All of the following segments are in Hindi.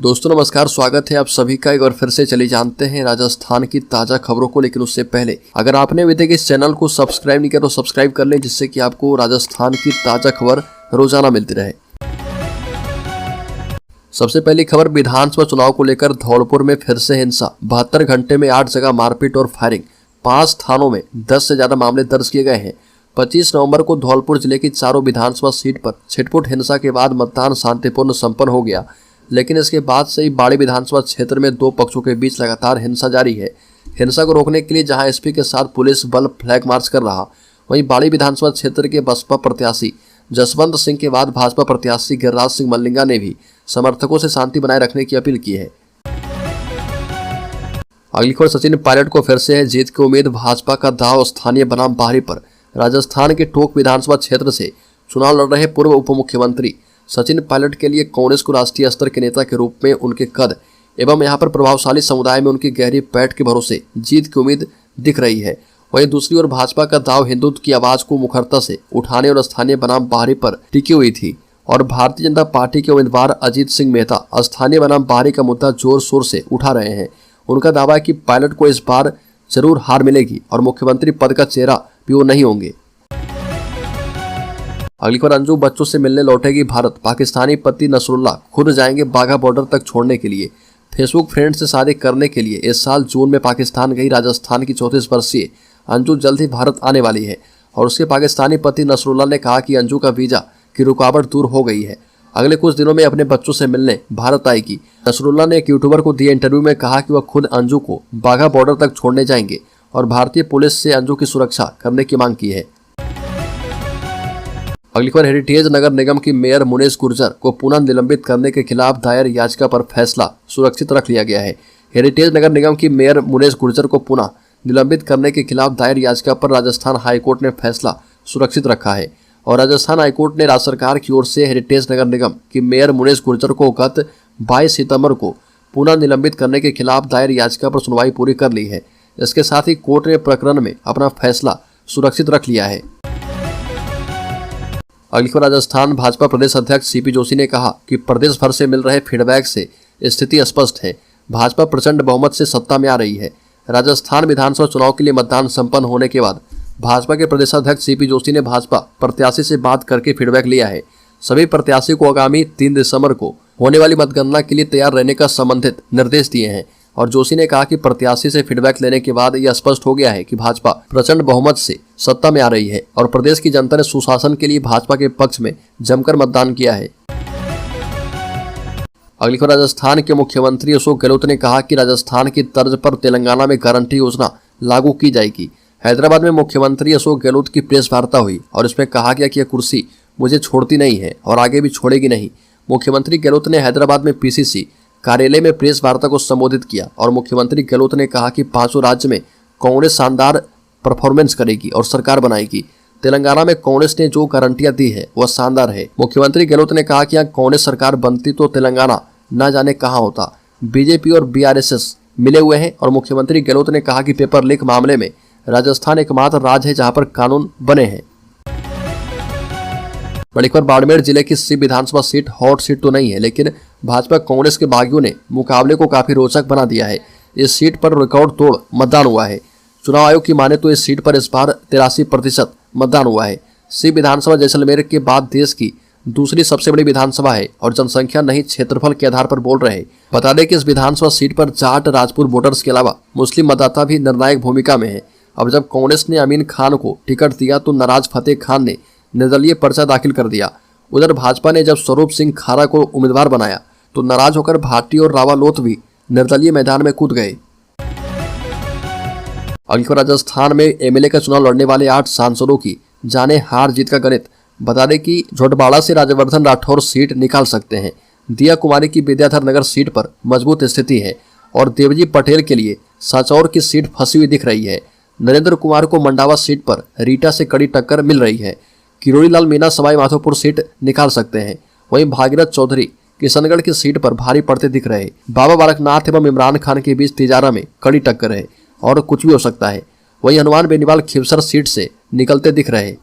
दोस्तों नमस्कार, स्वागत है आप सभी का। एक बार फिर से चलिए जानते हैं राजस्थान की ताज़ा खबरों को। लेकिन उससे पहले अगर आपने अभी तक इस चैनल को सब्सक्राइब नहीं किया तो सब्सक्राइब कर लें, जिससे कि आपको राजस्थान की ताज़ा खबर रोजाना मिलती रहे। सबसे पहली खबर, विधानसभा चुनाव को लेकर धौलपुर में फिर से हिंसा। 72 घंटे में 8 जगह मारपीट और फायरिंग। 5 थानों में 10 से ज्यादा मामले दर्ज किए गए हैं। 25 नवंबर को धौलपुर जिले की चारों विधानसभा सीट पर छिटपुट हिंसा के बाद मतदान शांतिपूर्ण संपन्न हो गया, लेकिन इसके बाद से ही बाड़ी विधानसभा क्षेत्र में दो पक्षों के बीच लगातार हिंसा जारी है। हिंसा को रोकने के लिए जहां एसपी के साथ पुलिस बल फ्लैग मार्च कर रहा, वहीं बाड़ी विधानसभा क्षेत्र के बसपा प्रत्याशी जसवंत सिंह के बाद भाजपा प्रत्याशी गिरिराज सिंह मल्लिंगा ने भी समर्थकों से शांति बनाए रखने की अपील की है। अगली खबर, सचिन पायलट को फिर से है जीत की उम्मीद। भाजपा का दाव स्थानीय बनाम बाहरी पर। राजस्थान के टोंक विधानसभा क्षेत्र से चुनाव लड़ रहे पूर्व उप मुख्यमंत्री सचिन पायलट के लिए कांग्रेस को राष्ट्रीय स्तर के नेता के रूप में उनके कद एवं यहां पर प्रभावशाली समुदाय में उनकी गहरी पैठ के भरोसे जीत की उम्मीद दिख रही है। वहीं दूसरी ओर भाजपा का दाव हिंदुत्व की आवाज को मुखरता से उठाने और स्थानीय बनाम बाहरी पर टिकी हुई थी और भारतीय जनता पार्टी के उम्मीदवार अजीत सिंह मेहता स्थानीय बनाम बाहरी का मुद्दा जोर शोर से उठा रहे हैं। उनका दावा है कि पायलट को इस बार जरूर हार मिलेगी और मुख्यमंत्री पद का चेहरा भी वो नहीं होंगे। अगली खबर, अंजू बच्चों से मिलने लौटेगी भारत। पाकिस्तानी पति नसरुल्लाह खुद जाएंगे बाघा बॉर्डर तक छोड़ने के लिए। फेसबुक फ्रेंड से शादी करने के लिए इस साल जून में पाकिस्तान गई राजस्थान की 34 वर्षीय अंजू जल्द ही भारत आने वाली है और उसके पाकिस्तानी पति नसरुल्लाह ने कहा कि अंजू का वीजा की रुकावट दूर हो गई है। अगले कुछ दिनों में अपने बच्चों से मिलने भारत आएगी। नसरुल्लाह ने एक यूट्यूबर को दिए इंटरव्यू में कहा कि वह खुद अंजू को बाघा बॉर्डर तक छोड़ने जाएंगे और भारतीय पुलिस से अंजू की सुरक्षा करने की मांग की है। अगली खबर, हेरिटेज नगर निगम की मेयर मुनेश गुर्जर को पुनः निलंबित करने के खिलाफ दायर याचिका पर फैसला सुरक्षित रख लिया गया है। हेरिटेज नगर निगम की मेयर मुनेश गुर्जर को पुनः निलंबित करने के खिलाफ दायर याचिका पर राजस्थान हाईकोर्ट ने फैसला सुरक्षित रखा है और राजस्थान हाईकोर्ट ने राज्य सरकार की ओर से हेरिटेज नगर निगम की मेयर मुनेश गुर्जर को गत 22 सितंबर को पुनः निलंबित करने के खिलाफ दायर याचिका पर सुनवाई पूरी कर ली है। इसके साथ ही कोर्ट ने प्रकरण में अपना फैसला सुरक्षित रख लिया है। अगली खबर, राजस्थान भाजपा प्रदेश अध्यक्ष सीपी जोशी ने कहा कि प्रदेश भर से मिल रहे फीडबैक से स्थिति स्पष्ट है। भाजपा प्रचंड बहुमत से सत्ता में आ रही है। राजस्थान विधानसभा चुनाव के लिए मतदान संपन्न होने के बाद भाजपा के प्रदेशाध्यक्ष सीपी जोशी ने भाजपा प्रत्याशी से बात करके फीडबैक लिया है। सभी प्रत्याशी को आगामी 3 दिसंबर को होने वाली मतगणना के लिए तैयार रहने का संबंधित निर्देश दिए हैं और जोशी ने कहा कि प्रत्याशी से फीडबैक लेने के बाद यह स्पष्ट हो गया है कि भाजपा प्रचंड बहुमत से सत्ता में आ रही है और प्रदेश की जनता ने सुशासन के लिए भाजपा के पक्ष में जमकर मतदान किया है। अगली खबर, राजस्थान के मुख्यमंत्री अशोक गहलोत ने कहा कि राजस्थान की तर्ज पर तेलंगाना में गारंटी योजना लागू की जाएगी। हैदराबाद में मुख्यमंत्री अशोक गहलोत की प्रेस वार्ता हुई और इसमें कहा गया कि यह कुर्सी मुझे छोड़ती नहीं है और आगे भी छोड़ेगी नहीं। मुख्यमंत्री गहलोत ने हैदराबाद में पीसीसी कार्यालय में प्रेस वार्ता को संबोधित किया और मुख्यमंत्री गहलोत ने कहा कि 5 राज्य में कांग्रेस शानदार परफॉर्मेंस करेगी और सरकार बनाएगी। तेलंगाना में कांग्रेस ने जो गारंटियां दी है वह शानदार है। मुख्यमंत्री गहलोत ने कहा कि यहाँ कांग्रेस सरकार बनती तो तेलंगाना न जाने कहाँ होता। बीजेपी और बीआरएसएस मिले हुए हैं और मुख्यमंत्री गहलोत ने कहा कि पेपर लीक मामले में राजस्थान एकमात्र राज्य है जहां पर कानून बने हैं। बड़ी खबर, बाड़मेर जिले की सी विधानसभा सीट हॉट सीट तो नहीं है, लेकिन भाजपा कांग्रेस के बागियों ने मुकाबले को काफी रोचक बना दिया है। इस सीट पर रिकॉर्ड तोड़ मतदान हुआ है। चुनाव आयोग की माने तो इस सीट पर इस बार 83% मतदान हुआ है। सी विधानसभा जैसलमेर के बाद देश की दूसरी सबसे बड़ी विधानसभा है और जनसंख्या नहीं क्षेत्रफल के आधार पर बोल रहे हैं। बता दें कि इस विधानसभा सीट पर जाट राजपूत वोटर्स के अलावा मुस्लिम मतदाता भी निर्णायक भूमिका में है। अब जब कांग्रेस ने अमीन खान को टिकट दिया तो नाराज फतेह खान ने निर्दलीय पर्चा दाखिल कर दिया। उधर भाजपा ने जब स्वरूप सिंह खारा को उम्मीदवार बनाया तो नाराज होकर भाटी और रावालोत भी निर्दलीय मैदान में कूद गए। अगली खबर, राजस्थान में एमएलए का चुनाव लड़ने वाले 8 सांसदों की जाने हार जीत का गणित। बता दें कि झोटबाड़ा से राज्यवर्धन राठौर सीट निकाल सकते हैं। दिया कुमारी की विद्याधर नगर सीट पर मजबूत स्थिति है और देवजी पटेल के लिए सांचौर की सीट फंसी हुई दिख रही है। नरेंद्र कुमार को मंडावा सीट पर रीटा से कड़ी टक्कर मिल रही है। किरोड़ी लाल मीणा सवाई माधोपुर सीट निकाल सकते हैं। वहीं भागीरथ चौधरी किशनगढ़ की सीट पर भारी पड़ते दिख रहे। बाबा बालकनाथ एवं इमरान खान के बीच तिजारा में कड़ी टक्कर है और कुछ भी हो सकता है। वहीं हनुमान बेनीवाल खिवसर सीट से निकलते दिख रहे।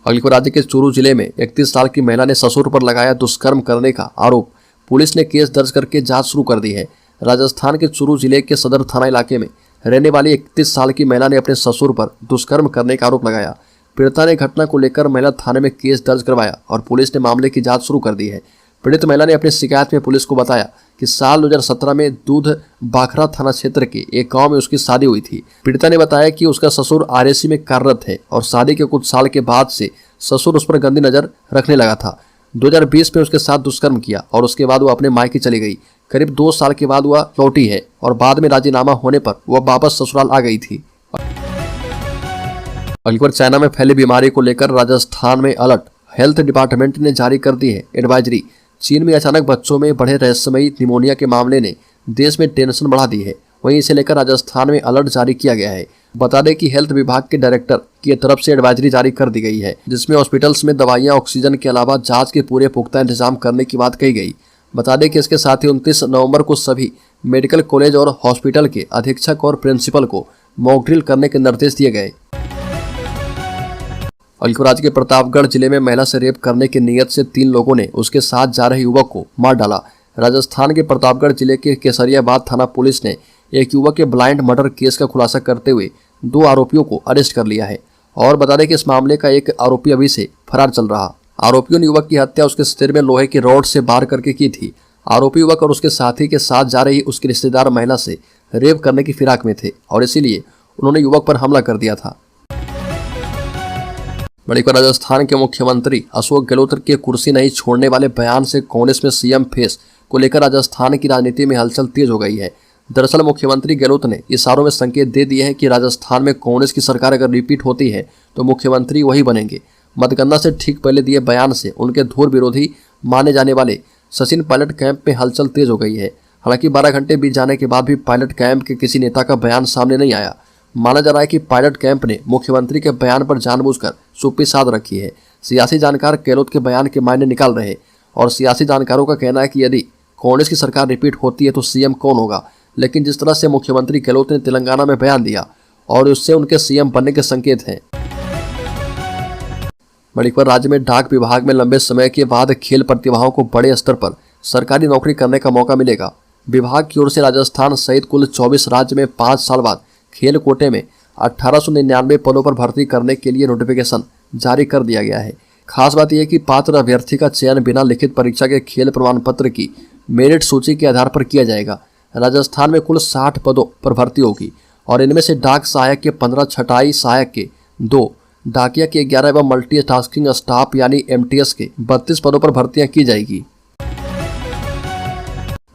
अगली को, राज्य के चूरू जिले में 31 साल की महिला ने ससुर पर लगाया दुष्कर्म करने का आरोप। पुलिस ने केस दर्ज करके जांच शुरू कर दी है। राजस्थान के चूरू जिले के सदर थाना इलाके में रहने वाली 31 साल की महिला ने अपने ससुर पर दुष्कर्म करने का आरोप लगाया। पीड़िता ने घटना को लेकर महिला थाने में केस दर्ज करवाया और पुलिस ने मामले की जांच शुरू कर दी है। पीड़ित महिला ने अपनी शिकायत में पुलिस को बताया कि साल 2017 में दूध बाखरा थाना क्षेत्र के एक गांव में उसकी शादी हुई थी। पीड़िता ने बताया कि उसका ससुर आरएसी में कार्यरत है और शादी के कुछ साल के बाद से ससुर उस पर गंदी नजर रखने लगा था। 2020 में उसके साथ दुष्कर्म किया और उसके बाद वो अपने मायके चली गई। करीब 2 साल के बाद वह लौटी है और बाद में राजीनामा होने पर वह वापस ससुराल आ गई थी। अगली बार चाइना में फैली बीमारी को लेकर राजस्थान में अलर्ट। हेल्थ डिपार्टमेंट ने जारी कर दी है एडवाइजरी। चीन में अचानक बच्चों में बढ़े रहस्यमयी निमोनिया के मामले ने देश में टेंशन बढ़ा दी है। वहीं इसे लेकर राजस्थान में अलर्ट जारी किया गया है। बता दें कि हेल्थ विभाग के डायरेक्टर की तरफ से एडवाइजरी जारी कर दी गई है, जिसमें हॉस्पिटल्स में दवाइयां, ऑक्सीजन के अलावा जांच के पूरे पुख्ता इंतजाम करने की बात कही गई। बता दें कि इसके साथ ही 29 नवंबर को सभी मेडिकल कॉलेज और हॉस्पिटल के अधीक्षक और प्रिंसिपल को मॉक ड्रिल करने के निर्देश दिए गए। अलीपुर राज्य के प्रतापगढ़ जिले में महिला से रेप करने की नीयत से 3 लोगों ने उसके साथ जा रहे युवक को मार डाला। राजस्थान के प्रतापगढ़ जिले के केसरियाबाद थाना पुलिस ने एक युवक के ब्लाइंड मर्डर केस का खुलासा करते हुए 2 आरोपियों को अरेस्ट कर लिया है। और बता दें कि इस मामले का एक आरोपी अभी से फरार चल रहा। आरोपियों ने युवक की हत्या उसके सिर में लोहे की रॉड से वार करके की थी। आरोपी युवक और उसके साथी के साथ जा रही उसकी रिश्तेदार महिला से रेप करने की फिराक में थे और इसीलिए उन्होंने युवक पर हमला कर दिया था। बड़ीपुर राजस्थान के मुख्यमंत्री अशोक गहलोत के कुर्सी नहीं छोड़ने वाले बयान से कांग्रेस में सीएम फेस को लेकर राजस्थान की राजनीति में हलचल तेज हो गई है। दरअसल मुख्यमंत्री गहलोत ने इशारों में संकेत दे दिए हैं कि राजस्थान में कांग्रेस की सरकार अगर रिपीट होती है तो मुख्यमंत्री वही बनेंगे। मतगणना से ठीक पहले दिए बयान से उनके धुर विरोधी माने जाने वाले सचिन पायलट कैंप में हलचल तेज हो गई है। हालांकि 12 घंटे बीत जाने के बाद भी पायलट कैंप के किसी नेता का बयान सामने नहीं आया। माना जा रहा है कि पायलट कैंप ने मुख्यमंत्री के बयान पर जानबूझकर चुप्पी साध रखी है। सियासी जानकार गहलोत के बयान के मायने निकाल रहे और सियासी जानकारों का कहना है कि यदि कांग्रेस की सरकार रिपीट होती है तो सीएम कौन होगा। लेकिन जिस तरह से मुख्यमंत्री गहलोत ने तेलंगाना में बयान दिया और उससे उनके सीएम बनने के संकेत हैं। मणिपुर राज्य में डाक विभाग में लंबे समय के बाद खेल प्रतिभाओं को बड़े स्तर पर सरकारी नौकरी करने का मौका मिलेगा। विभाग की ओर से राजस्थान सहित कुल 24 राज्य में 5 साल बाद खेल कोटे में 1899 पदों पर भर्ती करने के लिए नोटिफिकेशन जारी कर दिया गया है। खास बात यह है कि पात्र अभ्यर्थी का चयन बिना लिखित परीक्षा के खेल प्रमाण पत्र की मेरिट सूची के आधार पर किया जाएगा। राजस्थान में कुल 60 पदों पर भर्ती होगी और इनमें से डाक सहायक के 15, छटाई सहायक के 2, डाकिया के 11 एवं मल्टी टास्किंग स्टाफ यानी MTS के 32 पदों पर भर्तियां की जाएगी।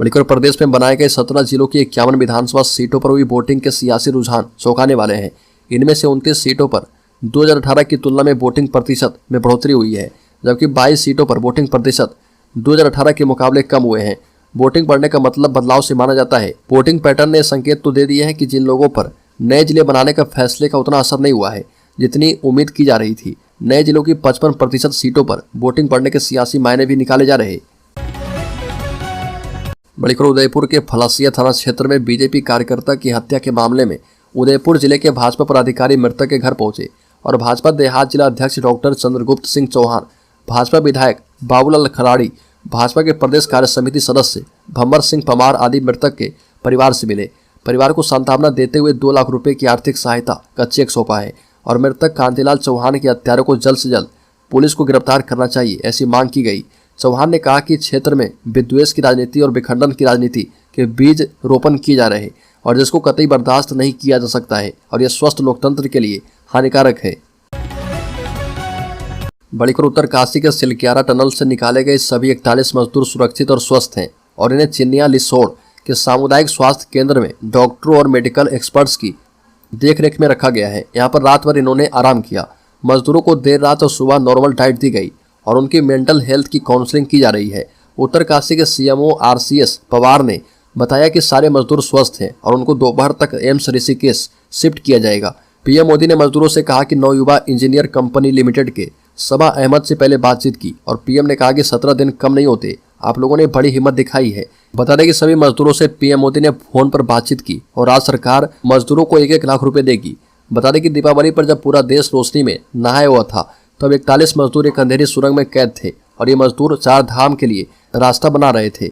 मणिपुर प्रदेश में बनाए गए 17 जिलों की 51 विधानसभा सीटों पर हुई वोटिंग के सियासी रुझान चौंकाने वाले हैं। इनमें से 29 सीटों पर 2018 की तुलना में वोटिंग प्रतिशत में बढ़ोतरी हुई है, जबकि 22 सीटों पर वोटिंग प्रतिशत 2018 के मुकाबले कम हुए हैं। वोटिंग बढ़ने का मतलब बदलाव से माना जाता है। वोटिंग पैटर्न ने संकेत तो दे दिए हैं कि जिन लोगों पर नए जिले बनाने का फैसले का उतना असर नहीं हुआ है जितनी उम्मीद की जा रही थी। नए जिलों की 55% सीटों पर वोटिंग बढ़ने के सियासी मायने भी निकाले जा रहे। बड़ीपुर उदयपुर के फलसिया थाना क्षेत्र में बीजेपी कार्यकर्ता की हत्या के मामले में उदयपुर जिले के भाजपा पदाधिकारी मृतक के घर पहुंचे और भाजपा देहात जिला अध्यक्ष डॉक्टर चंद्रगुप्त सिंह चौहान, भाजपा विधायक बाबूलाल खराड़ी, भाजपा के प्रदेश कार्य समिति सदस्य भंवर सिंह पमार आदि मृतक के परिवार से मिले। परिवार को सांत्वना देते हुए 2 लाख रुपए की आर्थिक सहायता का चेक सौंपा है और मृतक कांतिलाल चौहान के हत्यारों को जल्द से जल्द पुलिस को गिरफ्तार करना चाहिए, ऐसी मांग की गई। चौहान ने कहा कि क्षेत्र में विद्वेष की राजनीति और विखंडन की राजनीति के बीज रोपण किए जा रहे हैं और जिसको कतई बर्दाश्त नहीं किया जा सकता है और यह स्वस्थ लोकतंत्र के लिए हानिकारक है। बड़ीपुर उत्तरकाशी के सिलक्यारा टनल से निकाले गए सभी 41 मजदूर सुरक्षित और स्वस्थ हैं और इन्हें चिन्निया लिसोड़ के सामुदायिक स्वास्थ्य केंद्र में डॉक्टरों और मेडिकल एक्सपर्ट्स की देखरेख में रखा गया है। यहाँ पर रात भर इन्होंने आराम किया। मजदूरों को देर रात और सुबह नॉर्मल डाइट दी गई और उनकी मेंटल हेल्थ की काउंसलिंग की जा रही है। उत्तरकाशी के CMO RCS पवार ने बताया कि सारे मजदूर स्वस्थ हैं और उनको दोपहर तक एम्स ऋषिकेश शिफ्ट किया जाएगा। PM मोदी ने मजदूरों से कहा कि नवयुवा इंजीनियर कंपनी लिमिटेड के सबा अहमद से पहले बातचीत की और PM ने कहा कि 17 दिन कम नहीं होते, आप लोगों ने बड़ी हिम्मत दिखाई है। बता दें कि सभी मजदूरों से PM मोदी ने फोन पर बातचीत की और राज्य सरकार मजदूरों को 1-1 लाख रुपए देगी। बता दें कि दीपावली पर जब पूरा देश रोशनी में नहाया हुआ था तब 41 मजदूर एक अंधेरी सुरंग में कैद थे और ये मजदूर 4 धाम के लिए रास्ता बना रहे थे।